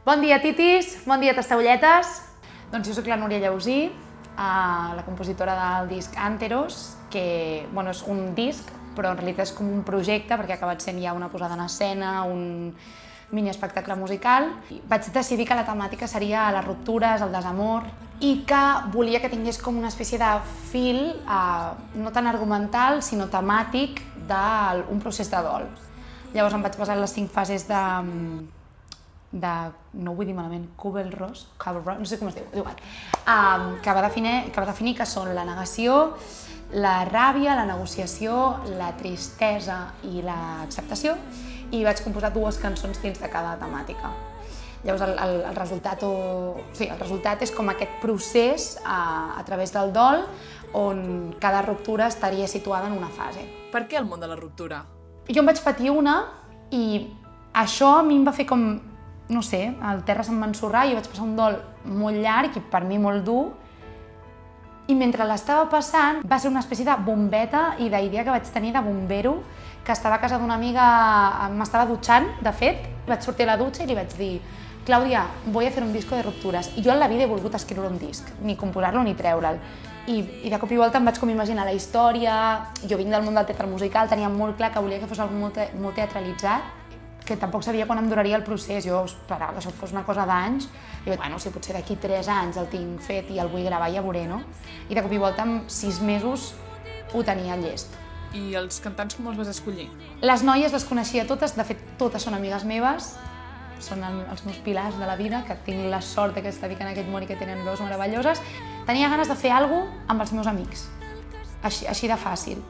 Bon dia, titis! Bon dia, tastaolletes! Doncs jo soc la Núria Llausí, la compositora del disc Anteros, que és un disc, però en realitat és com un projecte, perquè ha acabat sent ja una posada en escena, un mini espectacle musical. Vaig decidir que la temàtica seria les ruptures, el desamor, i que volia que tingués com una espècie de fil, no tant argumental, sinó temàtic d'un procés de dol. Llavors em vaig basar en les 5 fases no ho vull dir malament, Kubler-Ross, no sé com es diu, igual, que va definir que són la negació, la ràbia, la negociació, la tristesa i l'acceptació, i vaig composar 2 cançons dins de cada temàtica. Llavors el resultat és com aquest procés a través del dol, on cada ruptura estaria situada en una fase. Per què el món de la ruptura? Jo em vaig patir una i això a mi em va fer com, no sé, el terra se'm va ensorrar i vaig passar un dol molt llarg i per mi molt dur. I mentre l'estava passant va ser una espècie de bombeta i d'idea que vaig tenir de bombero, que estava a casa d'una amiga, m'estava dutxant, de fet, vaig sortir a la dutxa i li vaig dir: Clàudia, voy a hacer un disco de rupturas. I jo en la vida he volgut escriure un disc, ni composar-lo ni treure'l. I de cop i volta em vaig com imaginar la història, jo vinc del món del teatre musical, tenia molt clar que volia que fos algo molt teatralitzat, que tampoc sabia quan em duraria el procés, jo esperava que això fos una cosa d'anys, i vaig dir, si potser d'aquí 3 anys el tinc fet i el vull gravar, ja veuré, no? I de cop i volta, en 6 mesos, ho tenia llest. I els cantants com els vas escollir? Les noies les coneixia totes, de fet, totes són amigues meves, són els meus pilars de la vida, que tinc la sort que es dediquen a aquest món i que tenen veus meravelloses. Tenia ganes de fer alguna cosa amb els meus amics, així de fàcil.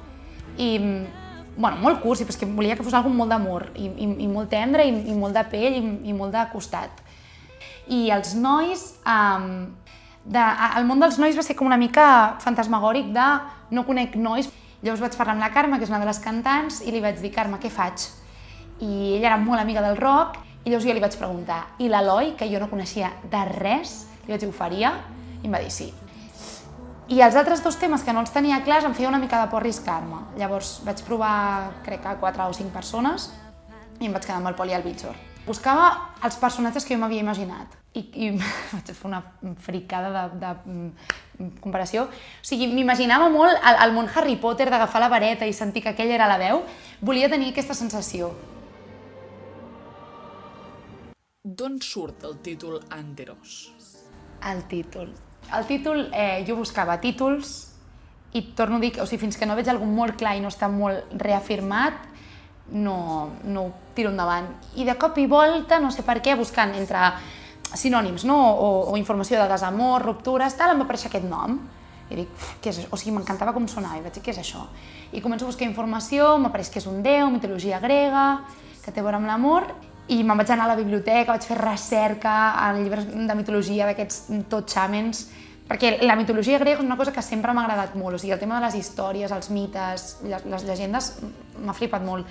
I molt cursi, però és que volia que fos alguna molt d'amor, i molt tendre, i molt de pell, i molt de costat. I els nois, el món dels nois va ser com una mica fantasmagòric de no conec nois. Llavors vaig parlar amb la Carme, que és una de les cantants, i li vaig dir: Carme, què faig? I ella era molt amiga del rock, i llavors jo li vaig preguntar: i l'Eloi, que jo no coneixia de res, li vaig dir: ho faria? I em va dir sí. I els altres 2 temes que no els tenia clars em feia una mica de por arriscar-me. Llavors vaig provar, crec que 4 o 5 persones, i em vaig quedar amb el Pol i el Víctor. Buscava els personatges que jo m'havia imaginat, i vaig fer una fricada de comparació. O sigui, m'imaginava molt el món Harry Potter, d'agafar la vareta i sentir que aquella era la veu. Volia tenir aquesta sensació. D'on surt el títol Anteros? El títol, jo buscava títols i torno a dir que fins que no veig alguna molt clar i no està molt reafirmat, no ho tiro endavant. I de cop i volta, no sé per què, buscant entre sinònims o informació de desamor, ruptures, em va aparèixer aquest nom. I dic, què és això? O sigui, m'encantava com sonava i vaig dir, què és això? I començo a buscar informació, m'apareix que és un déu, mitologia grega, que té a veure amb l'amor. I me'n vaig anar a la biblioteca, vaig fer recerca en llibres de mitologia d'aquests tot xàmens, perquè la mitologia grega és una cosa que sempre m'ha agradat molt, o sigui, el tema de les històries, els mites, les llegendes, m'ha flipat molt.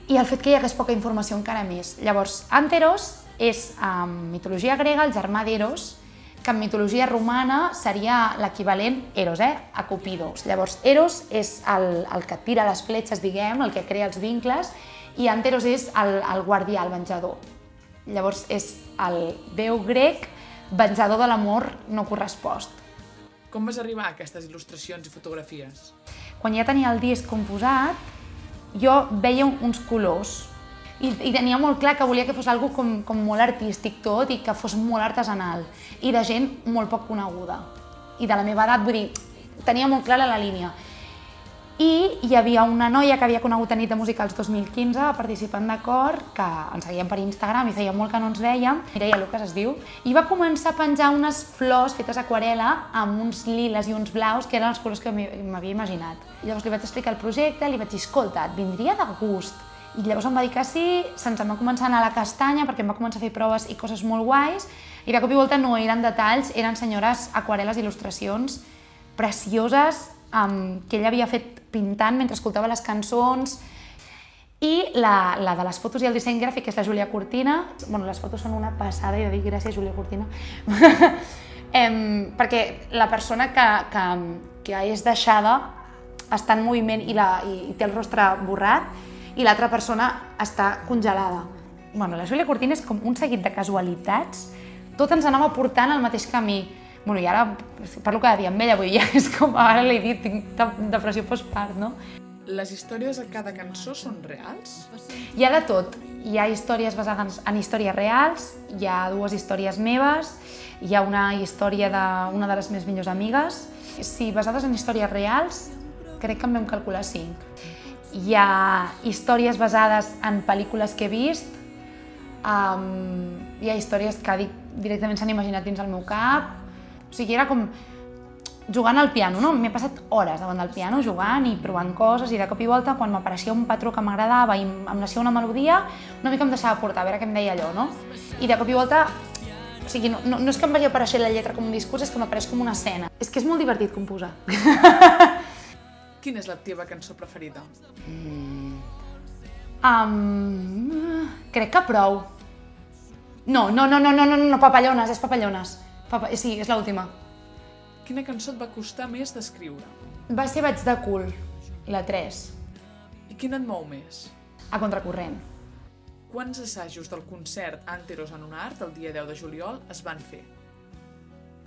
I el fet que hi hagués poca informació encara més. Llavors, Anteros és, en mitologia grega, el germà d'Eros, que en mitologia romana seria l'equivalent Eros, a Cupido. Llavors, Eros és el que tira les fletxes, diguem, el que crea els vincles, i Anteros és el guardià, el venjador. Llavors és el déu grec venjador de l'amor no correspost. Com vas arribar a aquestes il·lustracions i fotografies? Quan ja tenia el disc composat, jo veia uns colors i tenia molt clar que volia que fos algo com molt artístic tot i que fos molt artesanal i de gent molt poc coneguda. I de la meva edat, vull dir, tenia molt clara la línia. I hi havia una noia que havia conegut a Nit de Musicals 2015, participant de cor, que ens seguíem per Instagram i feia molt que no ens vèiem, Mireia Lucas es diu, i va començar a penjar unes flors fetes aquarel·la amb uns liles i uns blaus, que eren els colors que m'havia imaginat. Llavors li vaig explicar el projecte, li vaig dir: escolta, et vindria de gust? I llavors em va dir que sí, se'ns en va començar a anar a la castanya perquè em va començar a fer proves i coses molt guais, i de cop i volta no eren detalls, eren senyores aquarel·les i il·lustracions precioses que ella havia fet pintant mentre escoltava les cançons. I la de les fotos i el disseny gràfic és la Júlia Cortina. Les fotos són una passada, i he de dir gràcies, Júlia Cortina, perquè la persona que és deixada està en moviment i té el rostre borrat, i l'altra persona està congelada. Bueno, la Júlia Cortina és com un seguit de casualitats, tot ens anava portant al mateix camí. Bueno, i ara parlo cada dia amb ella, vull dir, és com ara l'he dit, tinc depressió postpart, no? Les històries a cada cançó són reals? Hi ha de tot. Hi ha històries basades en històries reals, hi ha 2 històries meves, hi ha una història d'una de les meves millors amigues. Si basades en històries reals, crec que en vam calcular 5. Hi ha històries basades en pel·lícules que he vist, hi ha històries que directament s'han imaginat dins el meu cap. O sigui, era com jugant al piano, no? M'he passat hores davant del piano jugant i provant coses i de cop i volta quan m'apareixia un patró que m'agradava i em naixia una melodia, una mica em deixava portar, a veure què em deia allò, no? I de cop i volta, o sigui, no és que em vagi apareixer la lletra com un discurs, és que m'apareix com una escena. És que és molt divertit composar. Quina és la teva cançó preferida? Crec que prou. No, Papallones, és Papallones. Sí, és l'última. Quina cançó et va costar més d'escriure? Va ser Vaig de cul, la 3, I quina et mou més? a contracorrent. Quants assajos del concert Anteros en un art el dia 10 de juliol es van fer?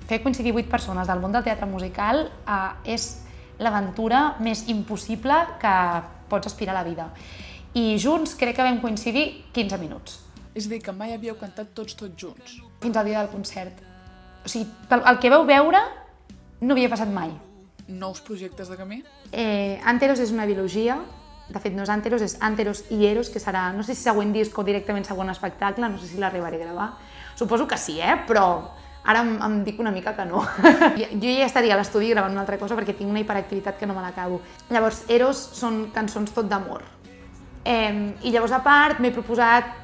Fer coincidir 8 persones del món del teatre musical és l'aventura més impossible que pots aspirar a la vida. I junts crec que vam coincidir 15 minuts. És a dir, que mai havíeu cantat tots junts. Fins al dia del concert. O sigui, el que vau veure no havia passat mai. Nous projectes de camí? Anteros és una biologia, de fet no és Anteros, és Anteros i Eros, que serà, no sé si següent disc o directament següent espectacle, no sé si l'arribaré a gravar. Suposo que sí, però ara em dic una mica que no. Jo ja estaria a l'estudi gravant una altra cosa perquè tinc una hiperactivitat que no me l'acabo. Llavors, Eros són cançons tot d'amor. I llavors, a part, m'he proposat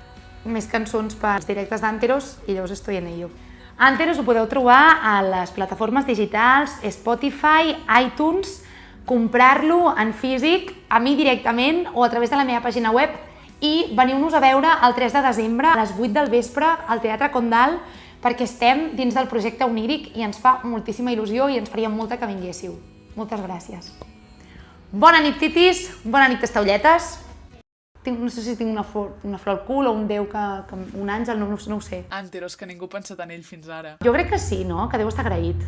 més cançons per als directes d'Anteros i llavors estoy en ello. Anteros ho podeu trobar a les plataformes digitals, Spotify, iTunes, comprar-lo en físic, a mi directament o a través de la meva pàgina web i veniu-nos a veure el 3 de desembre a les 8 del vespre al Teatre Condal perquè estem dins del projecte Oníric i ens fa moltíssima il·lusió i ens faria molta que vinguéssiu. Moltes gràcies. Bona nit, titis, bona nit, tastaulletes. No sé si tinc una flor al cul o un déu, un àngel, no ho sé. Anteros, que ningú ha pensat en ell fins ara. Jo crec que sí, no? Que deu estar agraït.